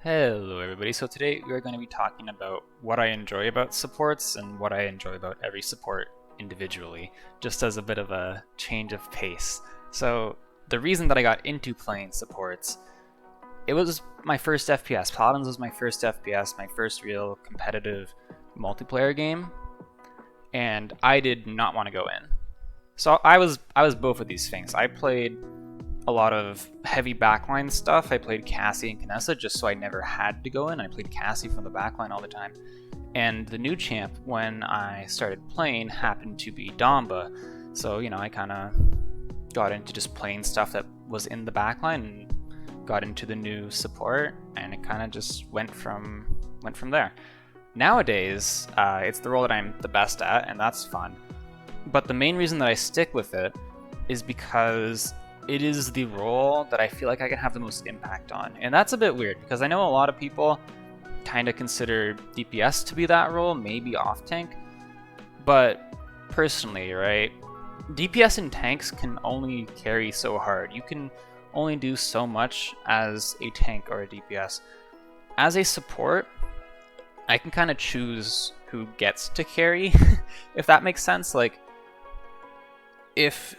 Hello everybody, so today we are going to be talking about what I enjoy about supports and what I enjoy about every support individually, just as a bit of a change of pace. So the reason that I got into playing supports, it was my first FPS. Paladins was my first FPS, my first real competitive multiplayer game, and I did not want to go in. So I was both of these things. I played a lot of heavy backline stuff. I played Cassie and Kinessa just so I never had to go in. I played Cassie from the backline all the time. And the new champ, when I started playing, happened to be Damba. So, you know, I kind of got into just playing stuff that was in the backline and got into the new support, and it kind of just went from there. Nowadays, it's the role that I'm the best at, and that's fun. But the main reason that I stick with it is because it is the role that I feel like I can have the most impact on. And that's a bit weird, because I know a lot of people kind of consider DPS to be that role, maybe off tank. But personally, right, DPS and tanks can only carry so hard. You can only do so much as a tank or a DPS. As a support, I can kind of choose who gets to carry, if that makes sense. Like, if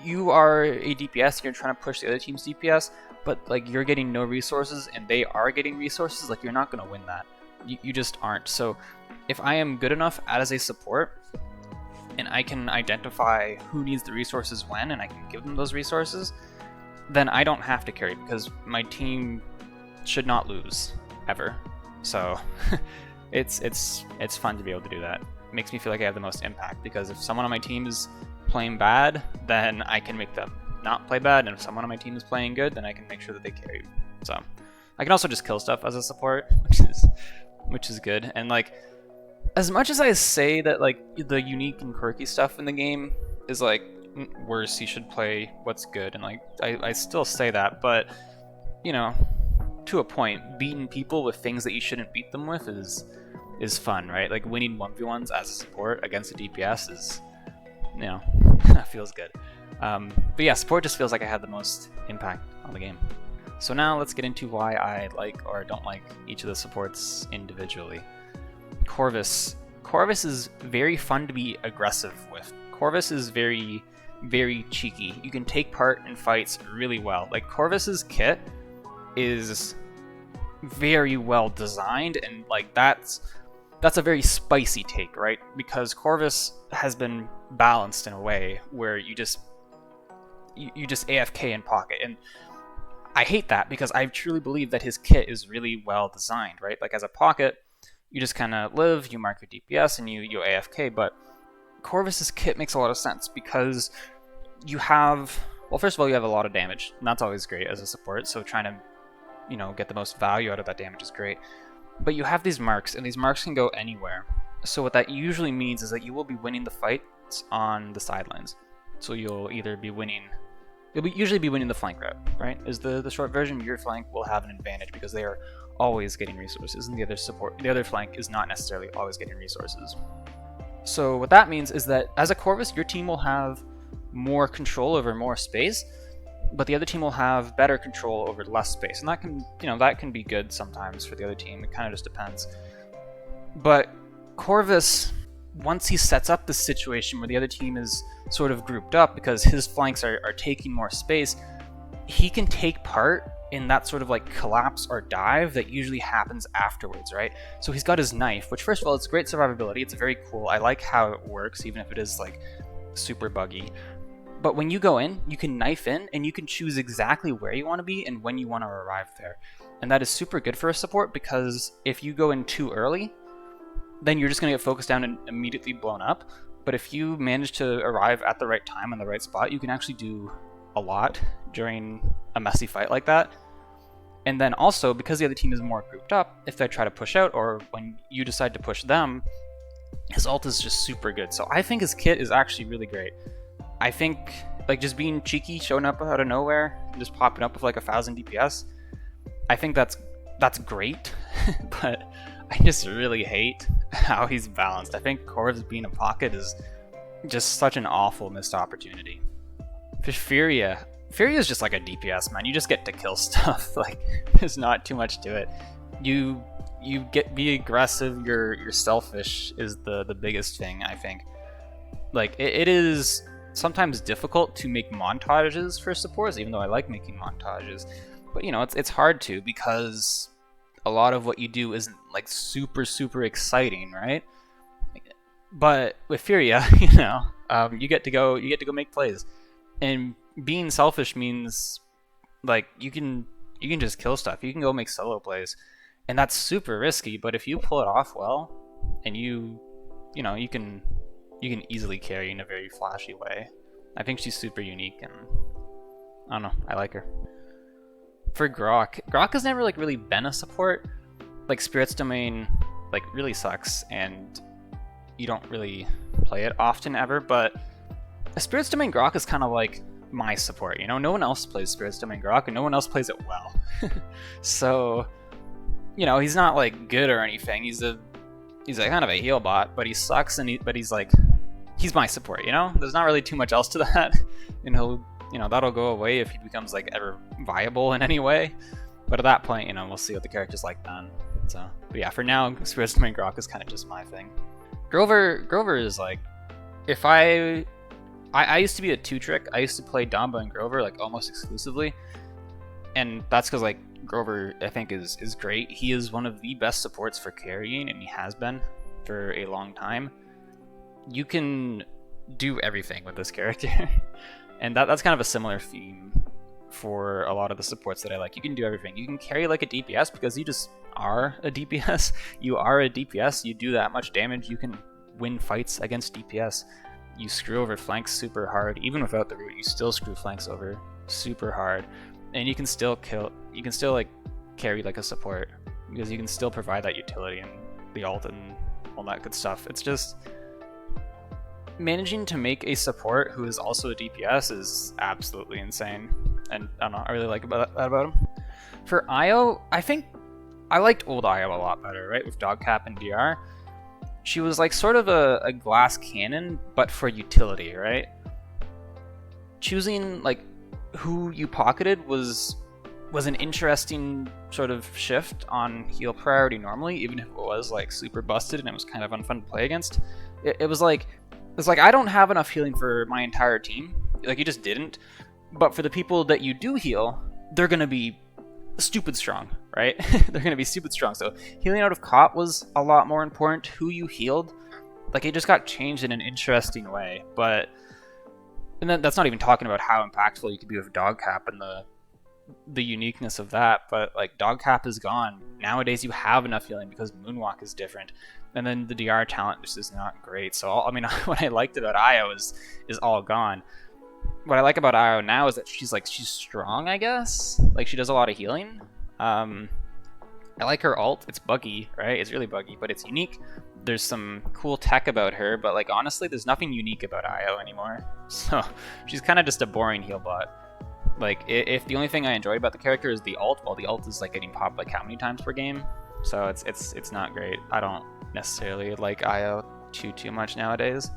you are a DPS and you're trying to push the other team's DPS, but like you're getting no resources and they are getting resources, like you're not going to win that. You just aren't. So if I am good enough as a support and I can identify who needs the resources when and I can give them those resources, then I don't have to carry, because my team should not lose ever. So it's fun to be able to do that. It makes me feel like I have the most impact, because if someone on my team is playing bad, then I can make them not play bad, and if someone on my team is playing good, then I can make sure that they carry. So I can also just kill stuff as a support, which is good. And like, as much as I say that like the unique and quirky stuff in the game is like worse, you should play what's good, and like I still say that, but you know, to a point, beating people with things that you shouldn't beat them with is fun, right? Like winning 1v1s as a support against a DPS is, you know, feels good. But yeah, support just feels like I had the most impact on the game. So now let's get into why I like or don't like each of the supports individually. Corvus. Corvus is very fun to be aggressive with. Corvus is very, very cheeky. You can take part in fights really well. Like, Corvus's kit is very well designed, and like that's a very spicy take, right? Because Corvus has been balanced in a way where you just AFK in pocket, and I hate that, because I truly believe that his kit is really well designed, right? Like, as a pocket, you just kind of live, you mark your DPS, and you AFK. But Corvus's kit makes a lot of sense, because you have, well, first of all, you have a lot of damage, and that's always great as a support, so trying to, you know, get the most value out of that damage is great. But you have these marks, and these marks can go anywhere. So what that usually means is that you will be winning the fights on the sidelines. So you'll either be winning, usually be winning the flank route, right? Is the short version. Your flank will have an advantage because they are always getting resources, and the other flank is not necessarily always getting resources. So what that means is that as a Corvus, your team will have more control over more space, but the other team will have better control over less space, and that can, you know, that can be good sometimes for the other team. It kind of just depends. But Corvus, once he sets up this situation where the other team is sort of grouped up because his flanks are taking more space, he can take part in that sort of like collapse or dive that usually happens afterwards, right? So he's got his knife, which first of all, it's great survivability. It's very cool. I like how it works, even if it is like super buggy. But when you go in, you can knife in, and you can choose exactly where you want to be and when you want to arrive there. And that is super good for a support, because if you go in too early, then you're just going to get focused down and immediately blown up. But if you manage to arrive at the right time on the right spot, you can actually do a lot during a messy fight like that. And then also, because the other team is more grouped up, if they try to push out, or when you decide to push them, his ult is just super good. So I think his kit is actually really great. I think like just being cheeky, showing up out of nowhere, and just popping up with like 1,000 DPS, I think that's great. But I just really hate how he's balanced. I think Corvus being a pocket is just such an awful missed opportunity. For Furia, Furia is just like a DPS, man. You just get to kill stuff. Like, there's not too much to it. You be aggressive. You're selfish is the biggest thing, I think. Like, it is sometimes difficult to make montages for supports, even though I like making montages. But you know, it's hard to, because a lot of what you do isn't like super exciting, right? But with Furia, you know, you get to go make plays, and being selfish means like you can just kill stuff. You can go make solo plays, and that's super risky. But if you pull it off well, and you can easily carry in a very flashy way. I think she's super unique, and I don't know, I like her. For Grohk has never like really been a support. Like, Spirit's Domain like really sucks, and you don't really play it often ever, but a Spirit's Domain Grohk is kind of like my support, you know? No one else plays Spirit's Domain Grohk, and no one else plays it well. So, you know, he's not like good or anything. He's a kind of a heal bot, but he sucks, but he's my support, you know? There's not really too much else to that, and that'll go away if he becomes like ever viable in any way. But at that point, you know, we'll see what the character's like then. So, but yeah, for now, Spirit's Domain Grohk is kind of just my thing. Grover is like, if I used to be a 2-trick. I used to play Damba and Grover like almost exclusively, and that's because like Grover, I think, is great. He is one of the best supports for carrying, and he has been for a long time. You can do everything with this character, and that's kind of a similar theme for a lot of the supports that I like. You can do everything. You can carry like a DPS because you just are a DPS. You are a DPS. You do that much damage. You can win fights against DPS. You screw over flanks super hard. Even without the root, you still screw flanks over super hard. And you can still like carry like a support, because you can still provide that utility and the ult and all that good stuff. It's just managing to make a support who is also a DPS is absolutely insane. And I don't know, I really like that about him. For Io, I think I liked old Io a lot better, right? With Dogcap and DR. She was like sort of a glass cannon, but for utility, right? Choosing like who you pocketed was an interesting sort of shift on heal priority normally, even if it was like super busted and it was kind of unfun to play against. It was like I don't have enough healing for my entire team. Like, you just didn't. But for the people that you do heal, they're gonna be stupid strong, right? They're gonna be stupid strong. So healing out of caught was a lot more important. Who you healed, like, it just got changed in an interesting way. And then that's not even talking about how impactful you could be with Dogcap and the uniqueness of that. But like, Dogcap is gone. Nowadays you have enough healing because Moonwalk is different. And then the DR talent just is not great. So what I liked about Io is all gone. What I like about Io now is that she's strong, I guess. Like, she does a lot of healing. I like her ult. It's buggy, right? It's really buggy, but it's unique. There's some cool tech about her, but like, honestly, there's nothing unique about Io anymore. So she's kind of just a boring heal bot. Like, if the only thing I enjoy about the character is the ult, well, the ult is like getting popped like how many times per game? So it's not great. I don't necessarily like Io too much nowadays.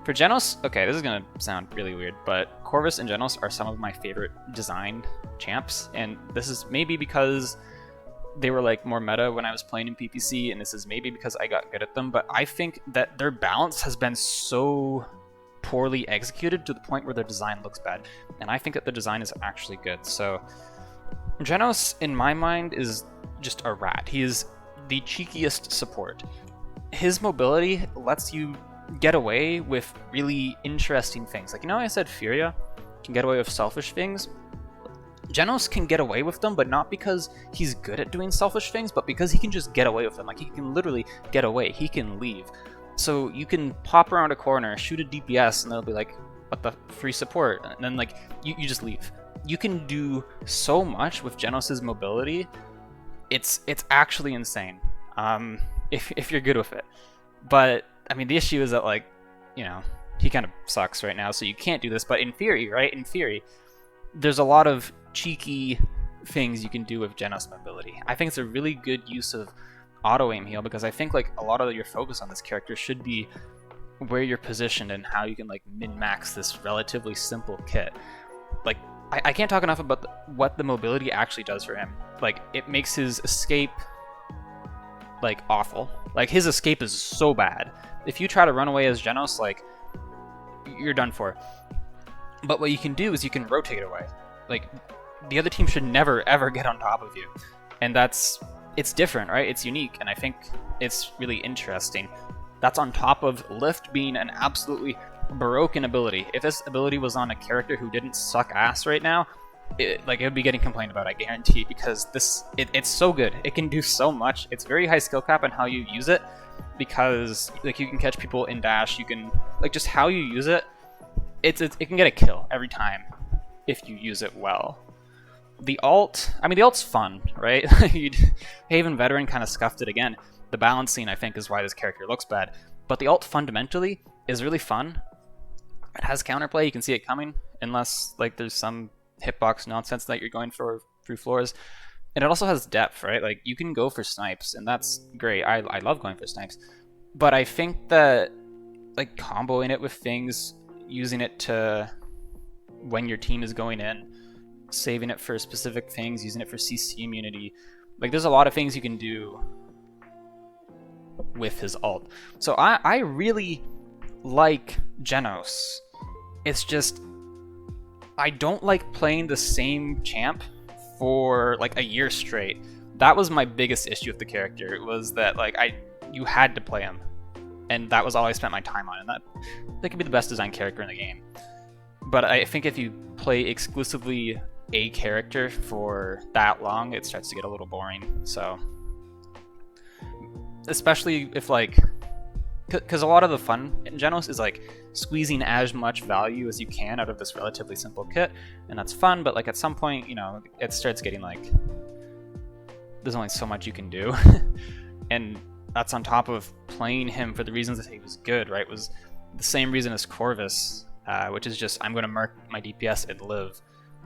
For Jenos, okay, this is gonna sound really weird, but Corvus and Jenos are some of my favorite designed champs, and this is maybe because they were like more meta when I was playing in PPC, and this is maybe because I got good at them, but I think that their balance has been so poorly executed to the point where their design looks bad, and I think that the design is actually good. So Jenos, in my mind, is just a rat. He is the cheekiest support. His mobility lets you get away with really interesting things. Like, you know, I said Furia can get away with selfish things. Jenos can get away with them, but not because he's good at doing selfish things, but because he can just get away with them. Like, he can literally get away. He can leave. So you can pop around a corner, shoot a DPS, and they'll be like, what the free support? And then like, you just leave. You can do so much with Jenos' mobility. It's actually insane, if you're good with it. But I mean, the issue is that, like, you know, he kind of sucks right now, so you can't do this. But in theory, right? In theory, there's a lot of cheeky things you can do with Jenos mobility. I think it's a really good use of auto aim heal, because I think like a lot of your focus on this character should be where you're positioned and how you can like min-max this relatively simple kit. like, I can't talk enough about what the mobility actually does for him. Like, it makes his escape, like, awful. Like, his escape is so bad. If you try to run away as Jenos, like, you're done for. But what you can do is you can rotate away. Like, the other team should never, ever get on top of you. And it's different, right? It's unique, and I think it's really interesting. That's on top of Lift being an absolutely broken ability. If this ability was on a character who didn't suck ass right now, it would be getting complained about, I guarantee, because it's so good. It can do so much. It's very high skill cap on how you use it, because like you can catch people in dash, you can, like, just how you use it, it can get a kill every time if you use it well. The ult, I mean, the ult's fun, right? Haven Veteran kind of scuffed it again. The balancing, I think, is why this character looks bad. But the ult fundamentally is really fun. It has counterplay, you can see it coming, unless like there's some hitbox nonsense that you're going for through floors. And it also has depth, right? Like, you can go for snipes, and that's great. I love going for snipes. But I think that, like, comboing it with things, using it to when your team is going in, saving it for specific things, using it for CC immunity, like, there's a lot of things you can do with his ult. So I really like Jenos. It's just, I don't like playing the same champ for like a year straight. That was my biggest issue with the character. It was that, like, you had to play him, and that was all I spent my time on, and that could be the best designed character in the game. But I think if you play exclusively a character for that long, it starts to get a little boring. So, especially if, like, because a lot of the fun in Jenos is like squeezing as much value as you can out of this relatively simple kit, and that's fun, but like at some point, you know, it starts getting like, there's only so much you can do. And that's on top of playing him for the reasons that he was good, right? It was the same reason as Corvus, which is just, I'm going to mark my DPS and live.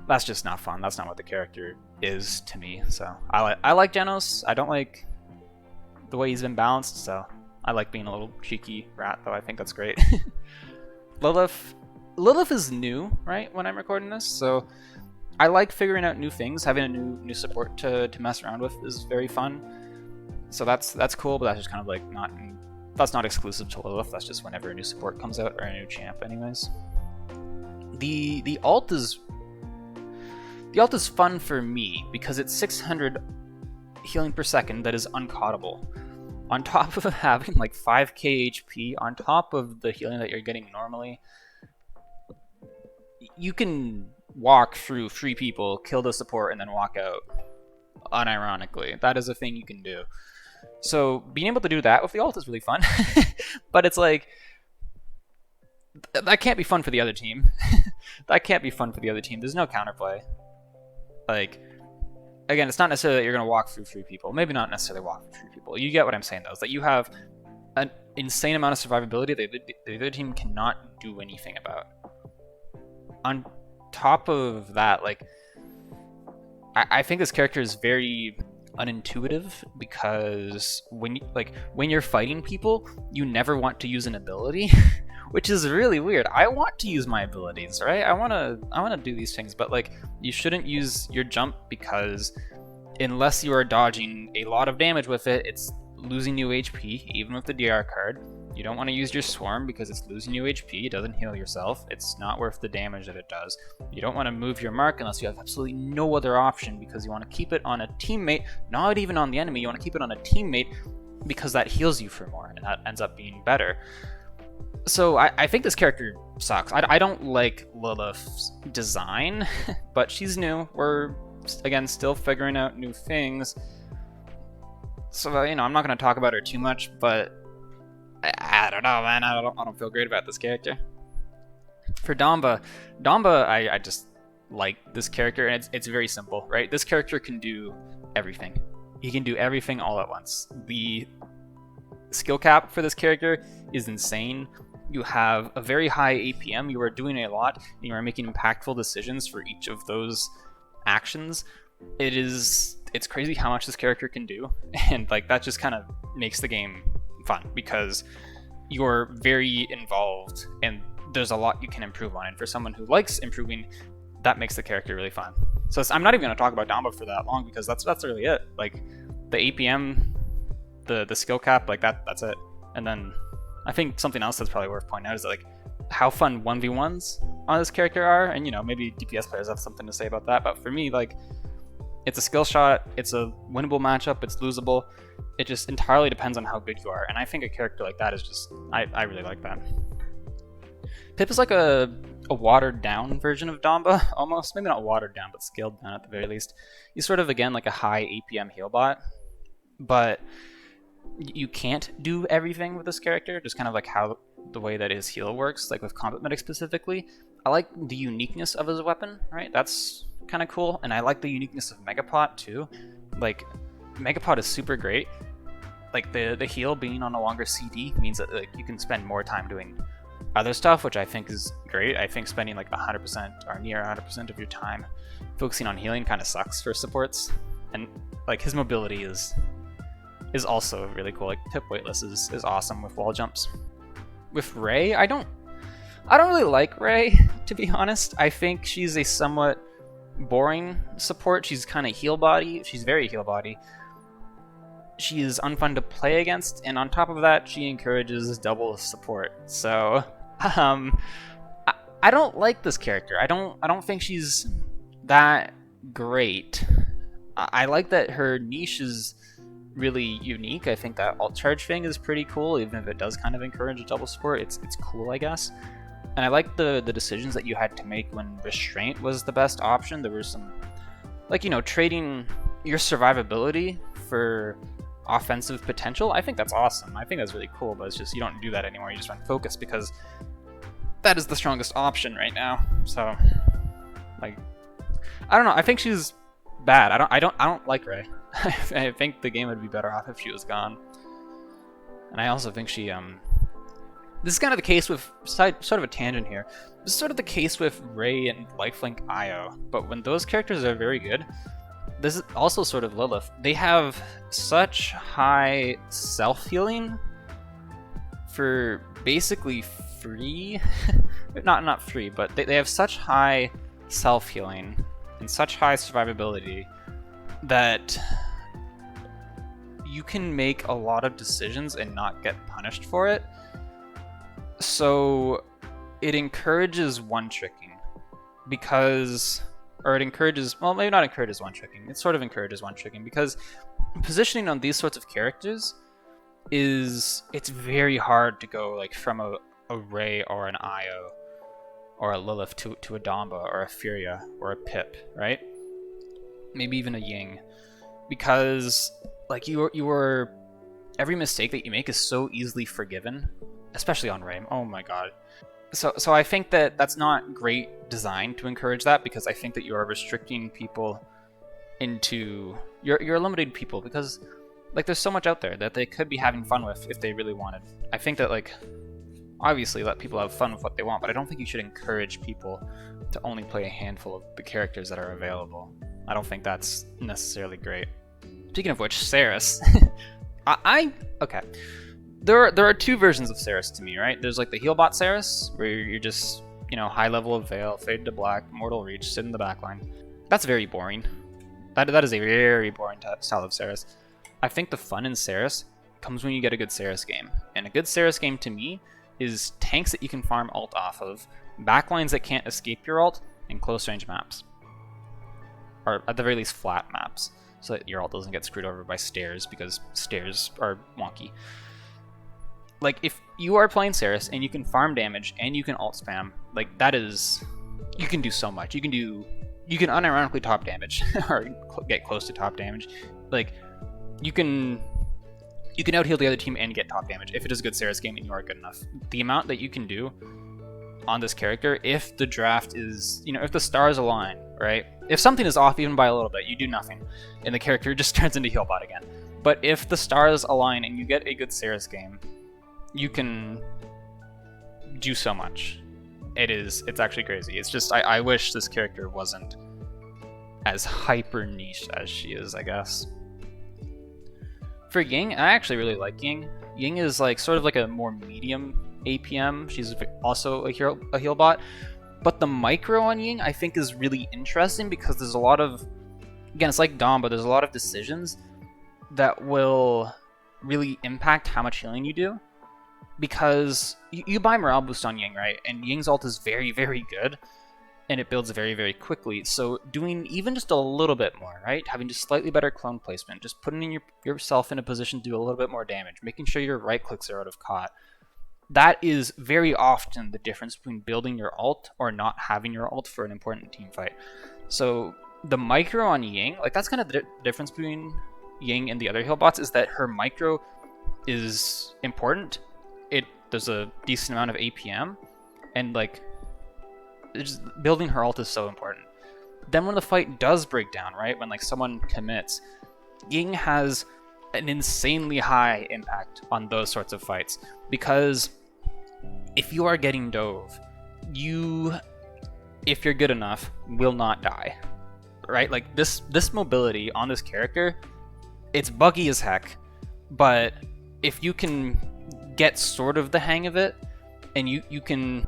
That's just not fun. That's not what the character is to me. So I like Jenos. I don't like the way he's been balanced, so I like being a little cheeky rat, though. I think that's great. Lillith is new, right, when I'm recording this, so I like figuring out new things. Having a new support to mess around with is very fun. So that's cool, but that's just kind of like that's not exclusive to Lillith. That's just whenever a new support comes out, or a new champ anyways. The ult is fun for me because it's 600 healing per second that is uncaughtable. On top of having like 5k HP, on top of the healing that you're getting normally, you can walk through 3 people, kill the support, and then walk out. Unironically, that is a thing you can do. So being able to do that with the ult is really fun. But it's like, that can't be fun for the other team. That can't be fun for the other team. There's no counterplay. Like, again, it's not necessarily that you're going to walk through 3 people. Maybe not necessarily walk through 3 people. You get what I'm saying, though. Is that you have an insane amount of survivability that the other team cannot do anything about. On top of that, like, I think this character is very unintuitive, because when you're fighting people, you never want to use an ability, which is really weird. I want to use my abilities, right? I want to do these things, but like, you shouldn't use your jump, because unless you are dodging a lot of damage with it, it's losing you HP, even with the DR card. You don't want to use your swarm because it's losing you HP, it doesn't heal yourself, it's not worth the damage that it does. You don't want to move your mark unless you have absolutely no other option, because you want to keep it on a teammate, not even on the enemy. You want to keep it on a teammate because that heals you for more, and that ends up being better. So I think this character sucks. I don't like Lilith's design, but she's new. We're, again, still figuring out new things. So, you know, I'm not going to talk about her too much, but I don't know, man. I don't feel great about this character. For Damba, I just like this character, and it's very simple, right? This character can do everything. He can do everything all at once. The skill cap for this character is insane. You have a very high APM, you are doing a lot, and you are making impactful decisions for each of those actions. It's crazy how much this character can do, and like, that just kind of makes the game fun, because you're very involved and there's a lot you can improve on. And for someone who likes improving, that makes the character really fun. So I'm not even going to talk about Damba for that long because that's really it. Like the APM, the skill cap, like that's it. And then I think something else that's probably worth pointing out is that, like, how fun 1v1s on this character are, and you know, maybe DPS players have something to say about that, but for me, like, it's a skill shot, it's a winnable matchup, it's losable. It just entirely depends on how good you are, and I think a character like that is just, I really like that. Pip is like a watered down version of Damba, almost. Maybe not watered down, but scaled down at the very least. He's sort of, again, like a high APM heal bot, but you can't do everything with this character, just kind of like how the way that his heal works, like with combat medic specifically. I like the uniqueness of his weapon, right? That's kind of cool, and I like the uniqueness of Megapod too. Like, Megapod is super great. Like, the heal being on a longer CD means that, like, you can spend more time doing other stuff, which I think is great. I think spending like 100% or near 100% of your time focusing on healing kind of sucks for supports, and like his mobility is also really cool. Like, Pip weightless is awesome with wall jumps. With Ray, I don't really like Ray, to be honest. I think she's a somewhat boring support. She's kind of heal body. She's very heal body. She is unfun to play against, and on top of that, she encourages double support. So, I don't like this character. I don't think she's that great. I like that her niche is really unique. I think that alt charge thing is pretty cool, even if it does kind of encourage double support. It's cool, I guess. And I like the decisions that you had to make when restraint was the best option. There were some, like, you know, trading your survivability for offensive potential. I think that's awesome. I think that's really cool, but it's just you don't do that anymore. You just run focus because that is the strongest option right now. So, like, I don't know. I think she's bad. I don't like Ray. I think the game would be better off if she was gone. And I also think she this is kind of the case with sort of a tangent here. This is sort of the case with Ray and Lifelink IO. But when those characters are very good, this is also sort of Lillith. They have such high self-healing for basically free. not free, but they have such high self-healing and such high survivability that you can make a lot of decisions and not get punished for it. So it encourages one-tricking because, or it encourages, well, maybe not encourages one-tricking, it sort of encourages one-tricking because positioning on these sorts of characters it's very hard to go like from a Ray or an IO or a Lillith to a Damba or a Furia or a Pip, right? Maybe even a Ying, because like you're every mistake that you make is so easily forgiven, especially on Ray. Oh my god. So I think that that's not great design to encourage that, because I think that you are restricting people into you're limiting people because like there's so much out there that they could be having fun with if they really wanted. I think that like obviously let people have fun with what they want, but I don't think you should encourage people to only play a handful of the characters that are available. I don't think that's necessarily great. Speaking of which, Seris. Okay. There are two versions of Seris to me, right? There's like the healbot Seris, where you're just, you know, high level of Veil, Fade to Black, Mortal Reach, sit in the backline. That's very boring. That is a very boring style of Seris. I think the fun in Seris comes when you get a good Seris game. And a good Seris game to me is tanks that you can farm ult off of, backlines that can't escape your ult, and close range maps. Or at the very least flat maps, so that your ult doesn't get screwed over by stairs, because stairs are wonky. Like, if you are playing Seris and you can farm damage and you can ult spam, like, that is, you can do so much. You can unironically top damage, or get close to top damage. Like, you can out-heal the other team and get top damage if it is a good Seris game and you are good enough. The amount that you can do on this character, if the draft is, you know, if the stars align, right? If something is off even by a little bit, you do nothing, and the character just turns into healbot again. But if the stars align and you get a good Seris game, you can do so much. It's actually crazy. It's just, I wish this character wasn't as hyper niche as she is, I guess. For Ying, I actually really like Ying. Ying is like sort of like a more medium APM. She's also a heal bot. But the micro on Ying, I think, is really interesting because there's a lot of, again, it's like Dom, but there's a lot of decisions that will really impact how much healing you do. Because you buy morale boost on Ying, right? And Ying's ult is very, very good, and it builds very, very quickly. So doing even just a little bit more, right? Having just slightly better clone placement, just putting yourself in a position to do a little bit more damage, making sure your right clicks are out of caught. That is very often the difference between building your ult or not having your ult for an important team fight. So the micro on Ying, like that's kind of the difference between Ying and the other heal bots, is that her micro is important. There's a decent amount of APM, and like just building her ult is so important. Then when the fight does break down, right, when like someone commits, Ying has an insanely high impact on those sorts of fights, because if you are getting dove, if you're good enough, will not die, right? Like this mobility on this character, it's buggy as heck, but if you can get sort of the hang of it, and you can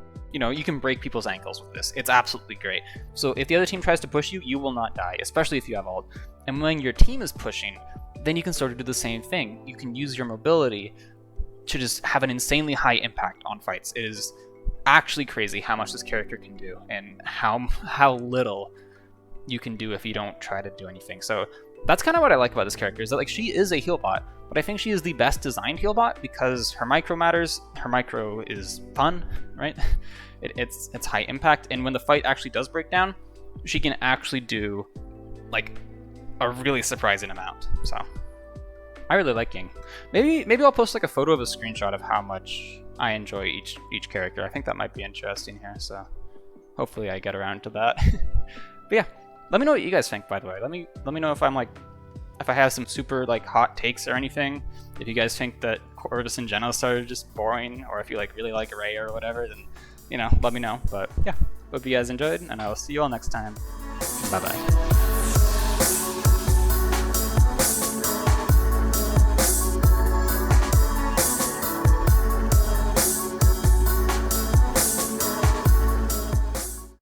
break people's ankles with this, it's absolutely great. So if the other team tries to push you, you will not die, especially if you have ult. And when your team is pushing, then you can sort of do the same thing. You can use your mobility to just have an insanely high impact on fights. It is actually crazy how much this character can do, and how little you can do if you don't try to do anything. So that's kind of what I like about this character, is that like she is a heal bot, but I think she is the best designed heal bot because her micro matters. Her micro is fun, right? It's high impact, and when the fight actually does break down, she can actually do like a really surprising amount. So I really like Ying. Maybe I'll post like a photo of a screenshot of how much I enjoy each character. I think that might be interesting here, so hopefully I get around to that. But yeah, let me know what you guys think, by the way. Let me know if I have some super like hot takes or anything. If you guys think that Corvus and Jenos are just boring, or if you like really like Ray or whatever, then let me know. But yeah, hope you guys enjoyed, and I will see you all next time. Bye bye.